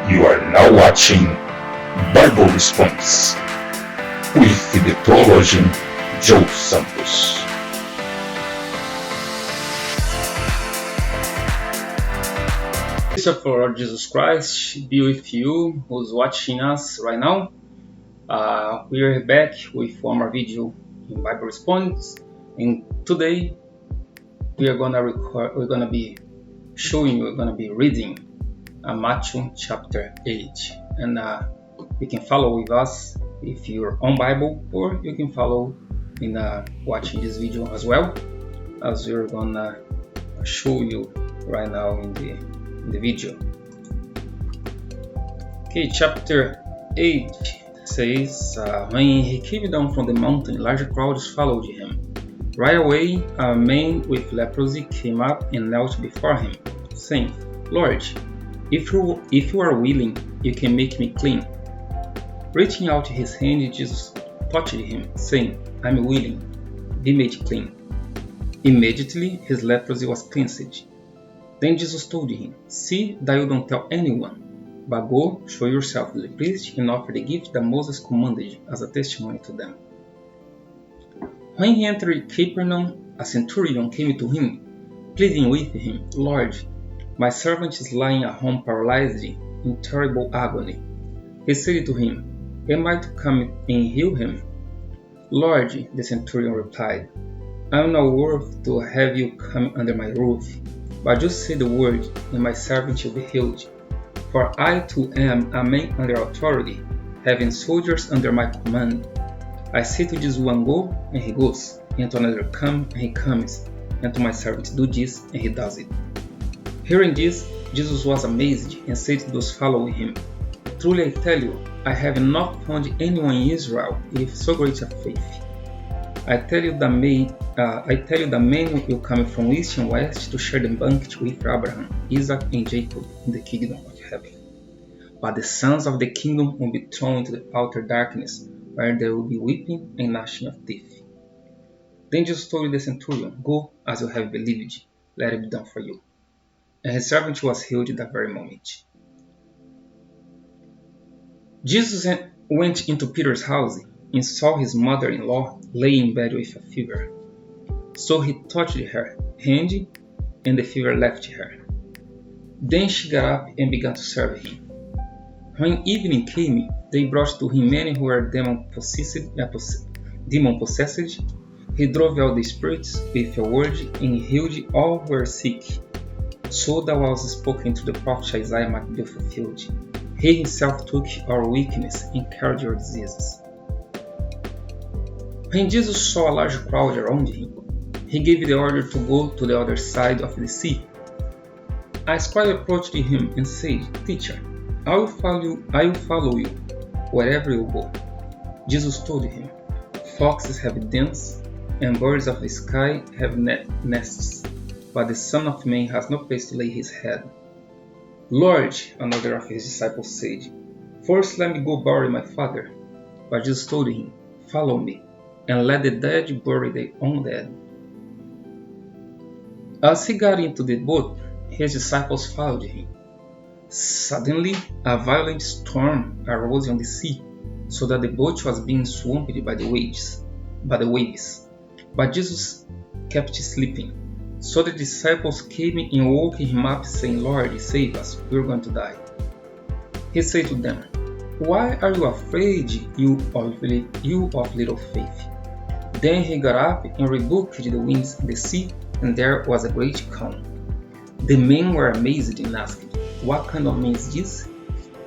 You are now watching Bible Response with the theologian Joe Santos. Peace of our Lord Jesus Christ be with you who's watching us right now. We are back with one more video in Bible Response, and today we're gonna be reading Matthew chapter 8, and you can follow with us if you're on Bible, or you can follow in watching this video as well, as we're gonna show you right now in the video. Okay, chapter 8 says, when he came down from the mountain, large crowds followed him. Right away, a man with leprosy came up and knelt before him, saying, "Lord, if you are willing, you can make me clean." Reaching out his hand, Jesus touched him, saying, "I'm willing, be made clean." Immediately, his leprosy was cleansed. Then Jesus told him, "See that you don't tell anyone, but go, show yourself to the priest, and offer the gift that Moses commanded as a testimony to them." When he entered Capernaum, a centurion came to him, pleading with him, "Lord, my servant is lying at home paralyzed in terrible agony." He said to him, "Am I to come and heal him?" "Lord," the centurion replied, "I am not worth to have you come under my roof, but just say the word, and my servant will be healed. For I too am a man under authority, having soldiers under my command. I say to this one, go, and he goes, and to another, come, and he comes, and to my servant, do this, and he does it." Hearing this, Jesus was amazed and said to those following him, "Truly I tell you, I have not found anyone in Israel with so great a faith. I tell you that men will come from east and west to share the banquet with Abraham, Isaac, and Jacob in the kingdom of heaven. But the sons of the kingdom will be thrown into the outer darkness, where there will be weeping and gnashing of teeth." Then Jesus told the centurion, "Go as you have believed, let it be done for you." And his servant was healed that very moment. Jesus went into Peter's house and saw his mother-in-law lay in bed with a fever. So he touched her hand, and the fever left her. Then she got up and began to serve him. When evening came, they brought to him many who were demon-possessed. He drove out the spirits with a word and healed all who were sick, so that what was spoken to the prophet Isaiah might be fulfilled. He himself took our weakness and carried our diseases. When Jesus saw a large crowd around him, he gave the order to go to the other side of the sea. A scribe approached him and said, "Teacher, I will follow you wherever you go." Jesus told him, "Foxes have dens, and birds of the sky have nests, but the Son of Man has no place to lay his head." "Lord," another of his disciples said, "first let me go bury my father." But Jesus told him, "Follow me, and let the dead bury their own dead." As he got into the boat, his disciples followed him. Suddenly, a violent storm arose on the sea, so that the boat was being swamped by the waves. But Jesus kept sleeping. So the disciples came and woke him up, saying, "Lord, save us, we're going to die." He said to them, "Why are you afraid, you of little faith?" Then he got up and rebuked the winds and the sea, and there was a great calm. The men were amazed and asked, "What kind of man is this?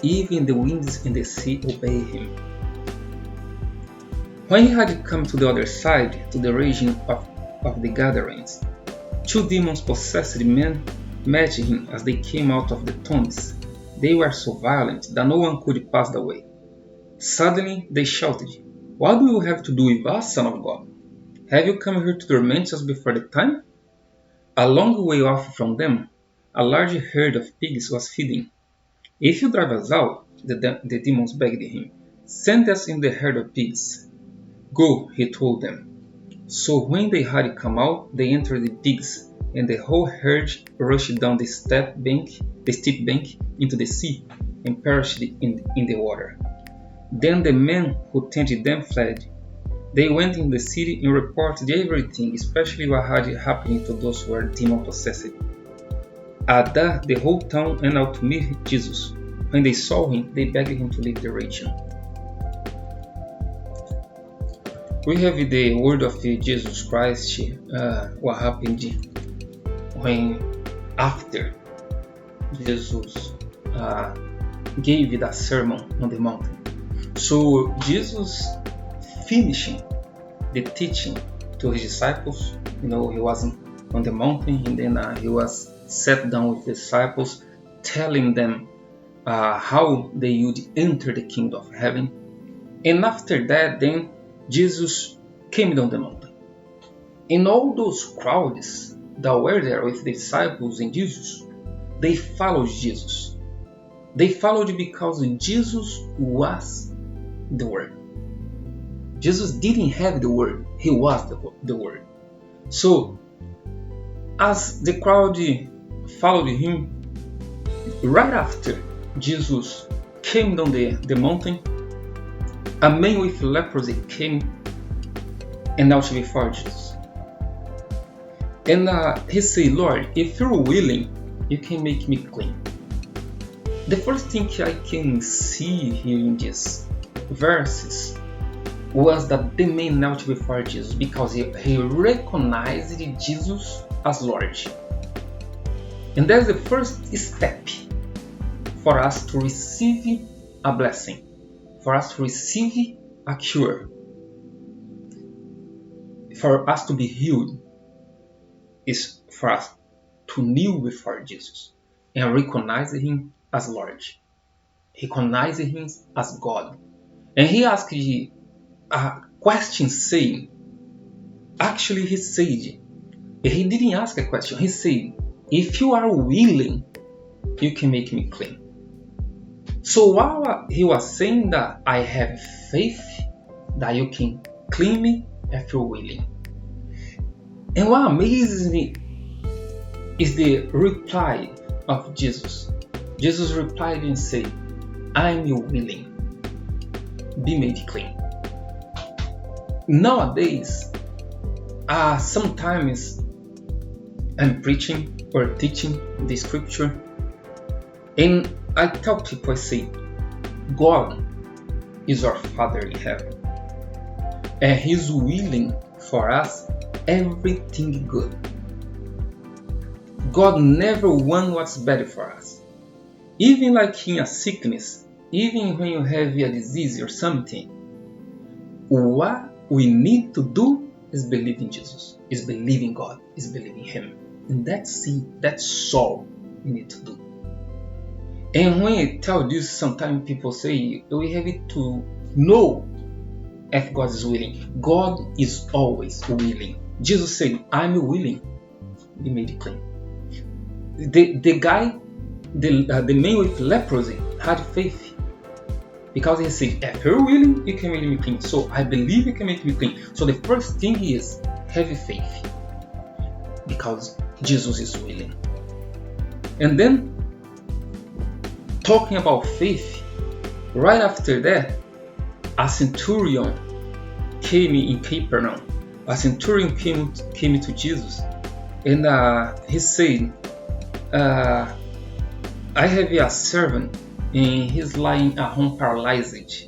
Even the winds and the sea obey him." When he had come to the other side, to the region of the Gadarenes, 2 demon-possessed men met him as they came out of the tombs. They were so violent that no one could pass the way. Suddenly they shouted, "What do you have to do with us, Son of God? Have you come here to torment us before the time?" A long way off from them, a large herd of pigs was feeding. "If you drive us out," the demons begged him, "send us in the herd of pigs." "Go," he told them. So when they had come out, they entered the pigs, and the whole herd rushed down the steep bank into the sea, and perished in the water. Then the men who tended them fled. They went in the city and reported everything, especially what had happened to those who were demon-possessed. At that, the whole town went out to meet Jesus. When they saw him, they begged him to leave the region. We have the word of Jesus Christ, what happened when after Jesus gave that sermon on the mountain. So Jesus finishing the teaching to his disciples, he was on the mountain, and then he was sat down with the disciples, telling them how they would enter the kingdom of heaven. And after that, then Jesus came down the mountain. And all those crowds that were there with the disciples and Jesus, they followed Jesus. They followed because Jesus was the Word. Jesus didn't have the Word, he was the Word. So, as the crowd followed him, right after Jesus came down the mountain, a man with leprosy came and knelt before Jesus. And he said, Lord, if you're willing, you can make me clean. The first thing I can see here in these verses was that the man knelt before Jesus because he recognized Jesus as Lord. And that's the first step for us to receive a blessing, for us to receive a cure, for us to be healed, is for us to kneel before Jesus and recognize him as Lord. Recognize him as God. And he asked a question saying, actually he said, he didn't ask a question, he said, if you are willing, you can make me clean. So while he was saying that I have faith that you can clean me if you're willing. And what amazes me is the reply of Jesus. Jesus replied and said, I'm willing, be made clean. Nowadays, sometimes I'm preaching or teaching the scripture, and I tell people, I say, God is our Father in heaven, and He's willing for us everything good. God never wants what's better for us. Even like in a sickness, even when you have a disease or something, what we need to do is believe in Jesus, is believe in God, is believe in Him. And that's it, that's all we need to do. And when I tell this, sometimes people say, we have to know if God is willing. God is always willing. Jesus said, I'm willing, be made clean. The guy, the man with leprosy had faith, because he said, if you're willing, you can make me clean. So I believe you can make me clean. So the first thing is have faith, because Jesus is willing. And then, talking about faith, right after that, a centurion came in Capernaum. A centurion came to Jesus, and he said, I have a servant, and he's lying at home paralyzed.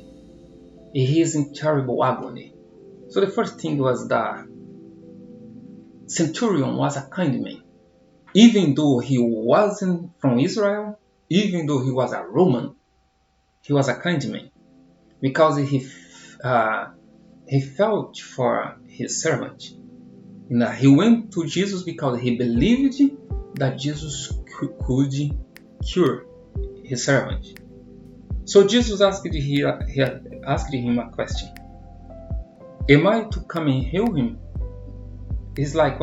He is in terrible agony. So the first thing was that centurion was a kind man. Even though he wasn't from Israel, even though he was a Roman, he was a kind man, because he felt for his servant. He went to Jesus because he believed that Jesus could cure his servant. So Jesus asked him a question. Am I to come and heal him? It's like,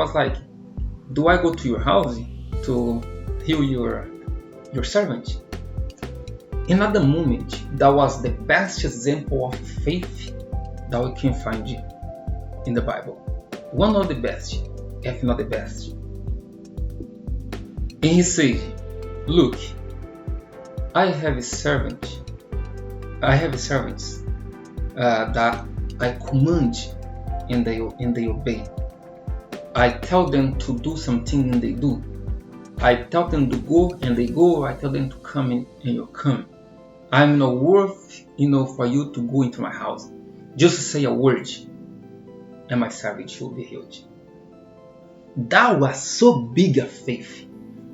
do I go to your house to heal your servant? Another moment, that was the best example of faith that we can find in the Bible. One of the best, if not the best. And he said, look, I have a servant. I have servants that I command and they obey. I tell them to do something and they do. I tell them to go and they go. I tell them to come and you come. I'm not worth, for you to go into my house. Just say a word and my servant will be healed. That was so big a faith,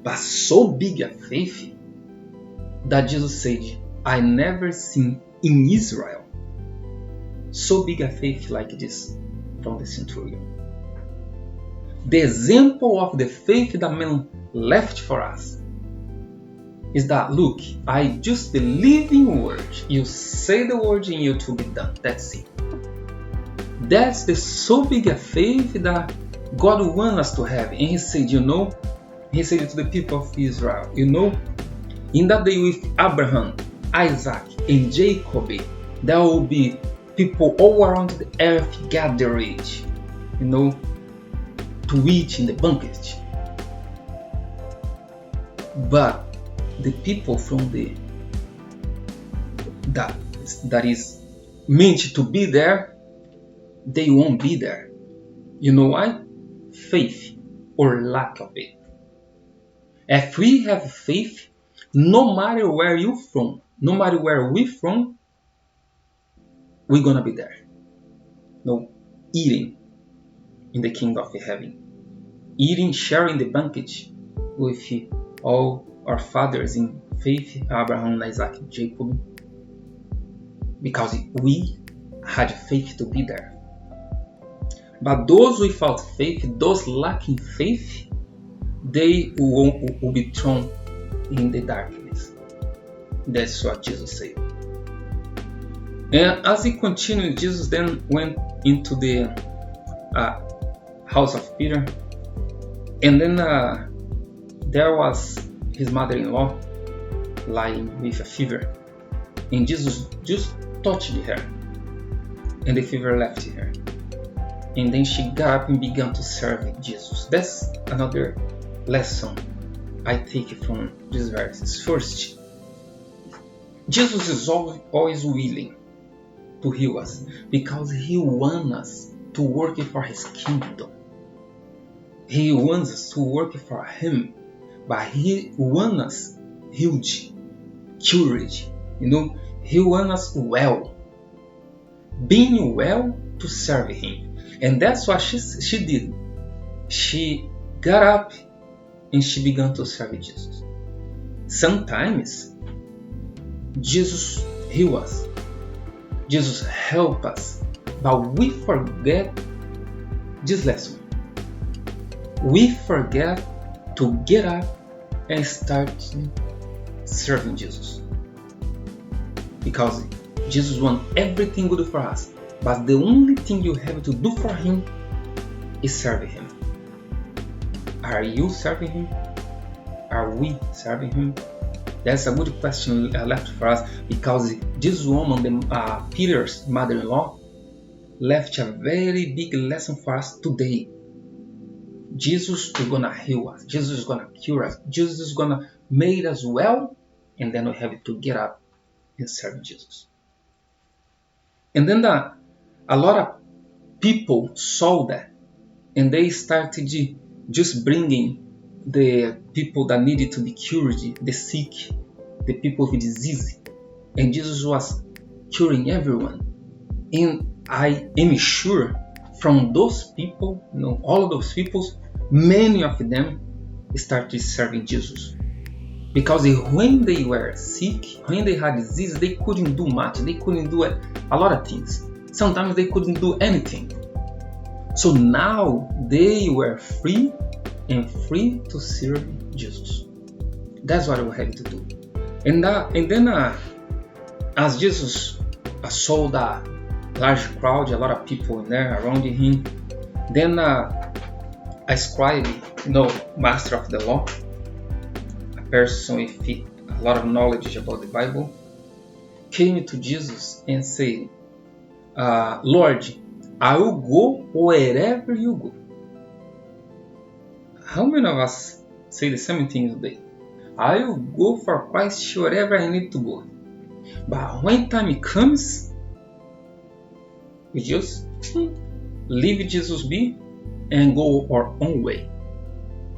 but so big a faith that Jesus said, I never seen in Israel so big a faith like this from the centurion. The example of the faith that man left for us is that, look, I just believe in your word. You say the word and it will be done. That's it. That's the so big a faith that God wants us to have. And He said, He said to the people of Israel, in that day with Abraham, Isaac, and Jacob, there will be people all around the earth gathered, to eat in the banquet. But the people from that is meant to be there, they won't be there. You know why? Faith or lack of it. If we have faith, no matter where you're from, no matter where we're from, we're gonna be there. Eating in the kingdom of heaven. Eating, sharing the banquet with all our fathers in faith, Abraham, Isaac, and Jacob, because we had faith to be there. But those without faith, those lacking faith, they will be thrown in the darkness. That's what Jesus said. And as he continued, Jesus then went into the house of Peter, and then there was his mother-in-law lying with a fever, and Jesus just touched her, and the fever left her, and then she got up and began to serve Jesus. That's another lesson I take from these verses. First, Jesus is always willing to heal us because He wants us to work for His kingdom. He wants us to work for Him, but He wants us healed, cured. He wants us well, being well to serve Him, and that's what she did. She got up and she began to serve Jesus. Sometimes Jesus heals us, Jesus helps us, but we forget this lesson. We forget to get up and start serving Jesus. Because Jesus wants everything good for us, but the only thing you have to do for Him is serve Him. Are you serving Him? Are we serving Him? That's a good question left for us, because this woman, Peter's mother-in-law, left a very big lesson for us today. Jesus is gonna heal us. Jesus is gonna cure us. Jesus is gonna make us well, and then we have to get up and serve Jesus. And then a lot of people saw that, and they started just bringing the people that needed to be cured, the sick, the people with disease, and Jesus was curing everyone. And I am sure from those people, all of those people, many of them started serving Jesus. Because when they were sick, when they had disease, they couldn't do much. They couldn't do a lot of things. Sometimes they couldn't do anything. So now they were free to serve Jesus. That's what we have to do. And then as Jesus saw that large crowd, a lot of people in there around him, then a scribe, master of the law, a person with a lot of knowledge about the Bible, came to Jesus and said, Lord, I will go wherever you go. How many of us say the same thing today? I will go for Christ wherever I need to go. But when time comes, we just leave Jesus be and go our own way.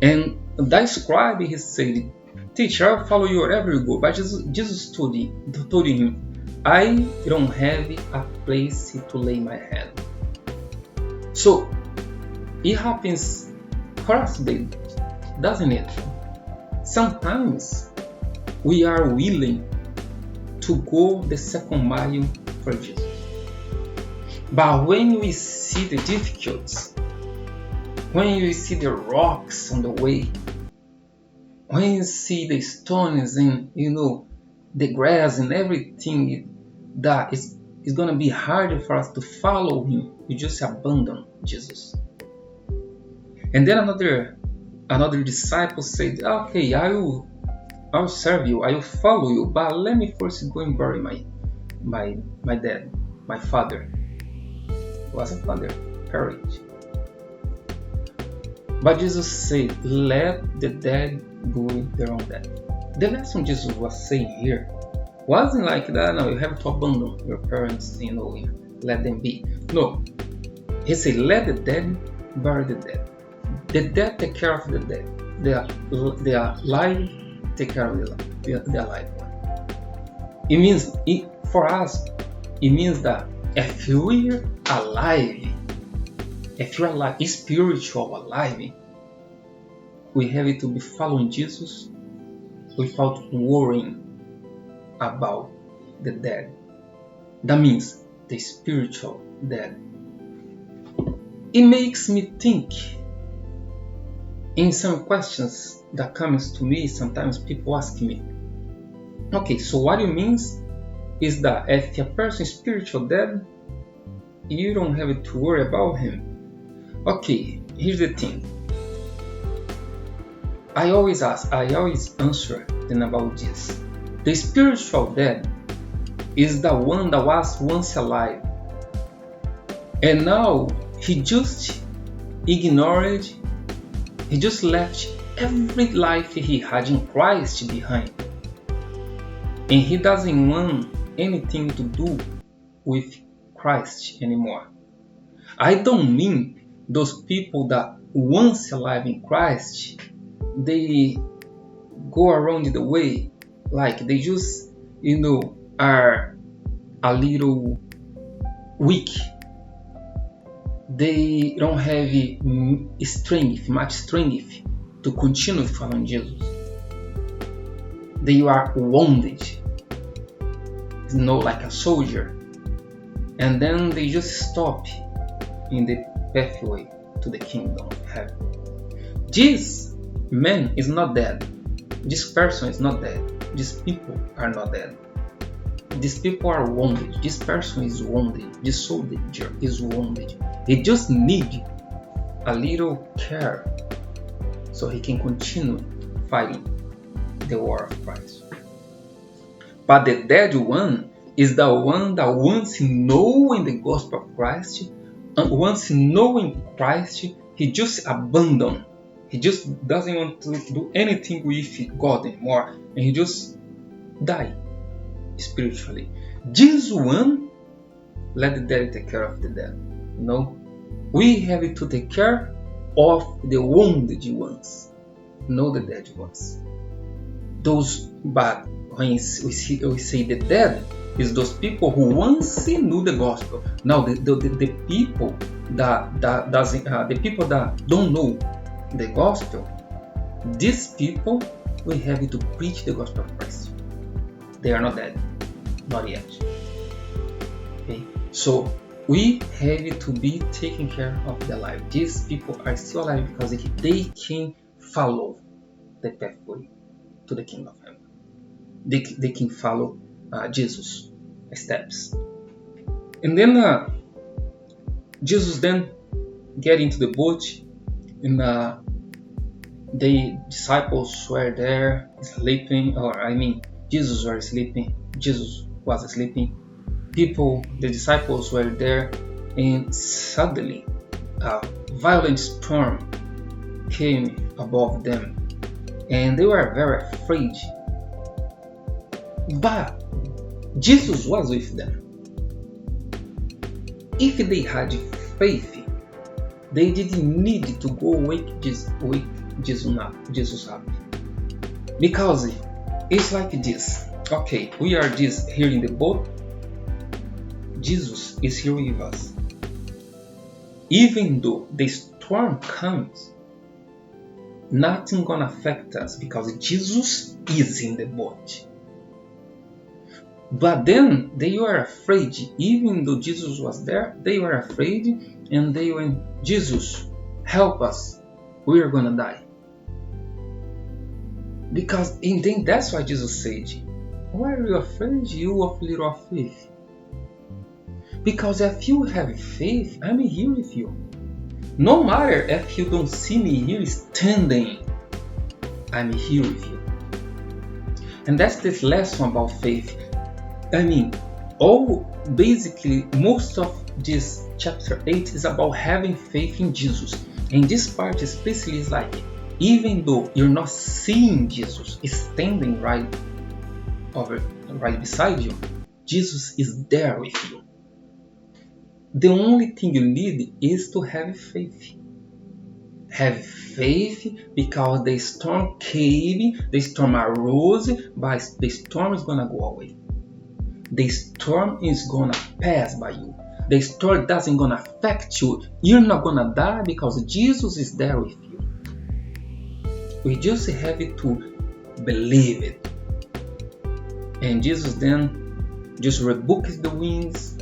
And that scribe, he said, Teacher, I'll follow you wherever you go. But Jesus told him, I don't have a place to lay my head. So it happens for us today, doesn't it? Sometimes we are willing to go the second mile for Jesus. But when we see the difficulties, when you see the rocks on the way, when you see the stones and the grass and everything that is gonna be harder for us to follow him, you just abandon Jesus. And then another disciple said, okay, I will serve you, I will follow you, but let me first go and bury my dad, my father. He was a father, parent. But Jesus said, let the dead bury their own dead. The lesson Jesus was saying here wasn't like that, no, you have to abandon your parents, let them be. No. He said, let the dead bury the dead. The dead take care of the dead. They are alive, take care of the alive one. It means, for us, it means that if we're alive, if you're alive, spiritual alive, we have to be following Jesus without worrying about the dead. That means the spiritual dead. It makes me think in some questions that comes to me. Sometimes people ask me, okay, so what it means is that if a person is spiritual dead, you don't have to worry about him. Okay, here's the thing. I always answer them about this. The spiritual dead is the one that was once alive, and now he just ignored, he just left every life he had in Christ behind, and he doesn't want anything to do with Christ anymore. I don't mean those people that once alive in Christ, they go around the way like they just, are a little weak. They don't have much strength to continue following Jesus. They are wounded, like a soldier, and then they just stop in the pathway to the kingdom of heaven. This man is not dead. This person is not dead. These people are not dead. These people are wounded. This person is wounded. This soldier is wounded. He just needs a little care so he can continue fighting the war of Christ. But the dead one is the one that once knowing the gospel of Christ, and once knowing Christ, he just abandoned. He just doesn't want to do anything with God anymore, and he just died spiritually. Jesus one, let the dead take care of the dead. We have to take care of the wounded ones, not the dead ones. But when we say the dead, is those people who once knew the gospel. Now the people the people that don't know the gospel, these people, we have to preach the gospel of Christ. They are not dead, not yet. Okay, so we have to be taking care of their life. These people are still alive because they can follow the pathway to the kingdom of heaven. They can follow Jesus' steps. And then Jesus then get into the boat, and the disciples were there sleeping, Jesus was sleeping. Jesus was sleeping. The disciples were there, and suddenly a violent storm came above them, and they were very afraid. But Jesus was with them. If they had faith, they didn't need to go wake Jesus up. Because it's like this. Okay, we are just here in the boat. Jesus is here with us. Even though the storm comes, nothing gonna affect us because Jesus is in the boat. But then they were afraid. Even though Jesus was there, they were afraid, and they went, Jesus, help us. We are gonna die. Because and then that's why Jesus said, why are you afraid, you of little faith? Because if you have faith, I'm here with you. No matter if you don't see me here standing, I'm here with you. And that's the lesson about faith. I mean, basically, most of this chapter 8 is about having faith in Jesus. And this part especially is like, even though you're not seeing Jesus standing right beside you, Jesus is there with you. The only thing you need is to have faith. Have faith because the storm came, the storm arose, but the storm is gonna go away. The storm is gonna pass by you. The storm doesn't gonna affect you. You're not gonna die because Jesus is there with you. We just have to believe it. And Jesus then just rebukes the winds,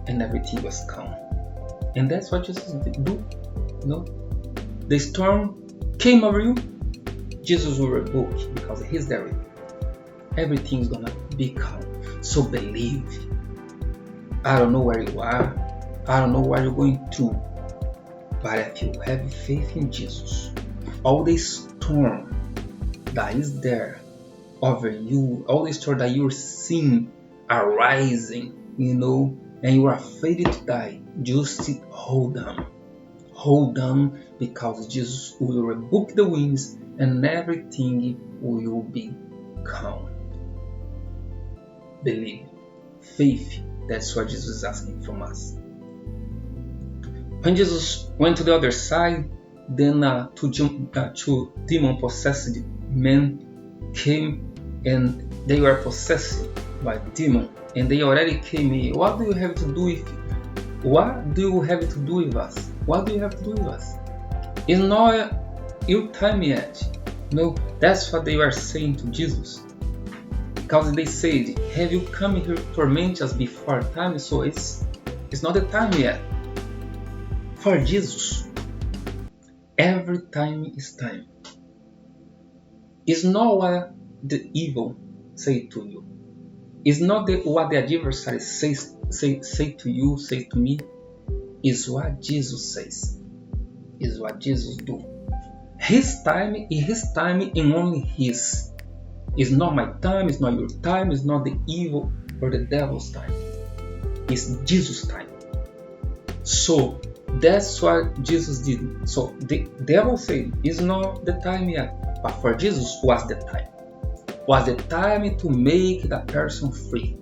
and everything was calm. And that's what Jesus did do. The storm came over you, Jesus will rebuke because he's there with you. Everything's gonna be calm. So believe. I don't know where you are, I don't know what you're going through, but if you have faith in Jesus, all the storm that is there over you, all the storm that you're seeing arising, and you are afraid to die, just hold on. Hold on, because Jesus will rebuke the winds and everything will be calm. Believe. Faith, that's what Jesus is asking from us. When Jesus went to the other side, then two demon-possessed men came, and they were possessed by demon. And they already came here. What do you have to do with it? What do you have to do with us? What do you have to do with us? It's not your time yet. No, that's what they were saying to Jesus. Because they said, have you come here to torment us before time? So it's not the time yet. For Jesus, every time is time. It's not what the evil say to you. It's not what the adversary say to you, say to me. It's what Jesus says. It's what Jesus do. His time is His time and only His. It's not my time, it's not your time, it's not the evil or the devil's time. It's Jesus' time. So that's what Jesus did. So the devil said, it's not the time yet. But for Jesus was the time. Was the time to make that person free.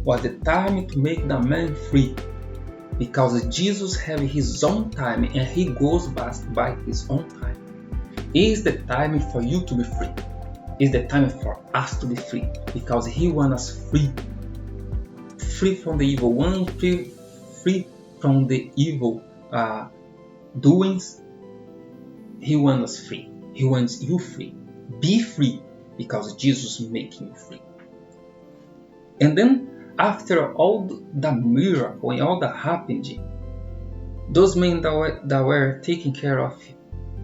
Was the time to make that man free. Because Jesus has his own time and he goes by his own time. It's the time for you to be free. It's the time for us to be free. Because he wants us free. Free from the evil one, free from the evil doings. He wants us free. He wants you free. Be free. Because Jesus is making you free. And then after all the miracle and all that happened, those men that were taking care of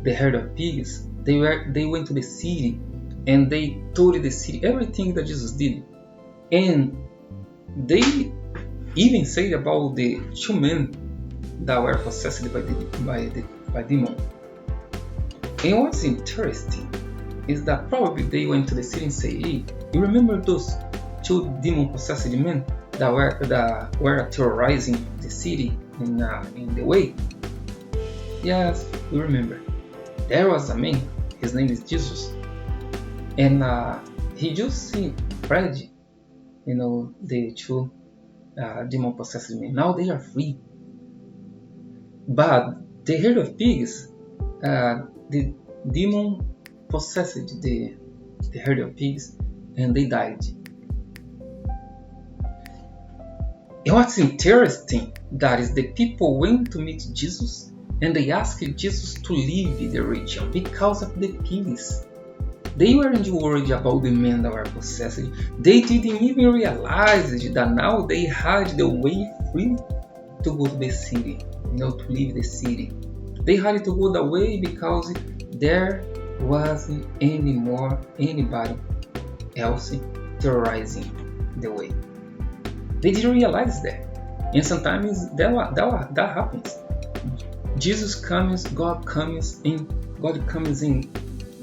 the herd of pigs, they went to the city and they told the city everything that Jesus did. And they even said about the two men that were possessed by demon. And what's interesting is that probably they went to the city and say, hey, you remember those two demon-possessed men that were terrorizing the city in the way? Yes, we remember. There was a man His name is Jesus. And he just spread, the two demon-possessed men. Now they are free. But the herd of pigs, the demon possessed the herd of pigs, and they died. And what's interesting, that is, the people went to meet Jesus, and they asked Jesus to leave the region because of the pigs. They weren't worried about the men that were possessed. They didn't even realize that now they had the way free to go to the city, to leave the city. They had to go the way because there wasn't anybody else terrorizing the way. They didn't realize that. And sometimes that happens. Jesus comes, God comes in,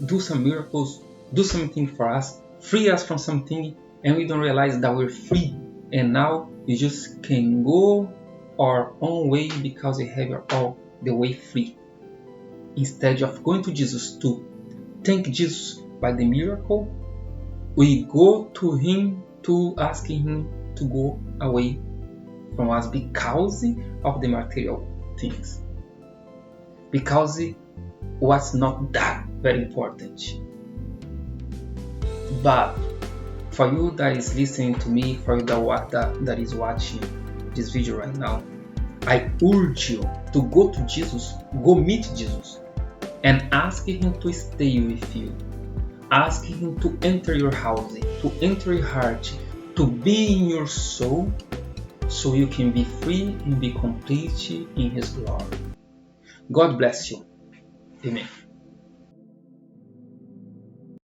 do some miracles, do something for us, free us from something, and we don't realize that we're free. And now we just can go our own way because we have all the way free. Instead of going to Jesus to thank Jesus by the miracle, we go to Him to ask Him to go away from us because of the material things. Because it was not that very important. But for you that is listening to me, for you that is watching this video right now, I urge you to go to Jesus, go meet Jesus, and ask Him to stay with you. Ask Him to enter your house, to enter your heart, to be in your soul, so you can be free and be complete in His glory. God bless you. Amen.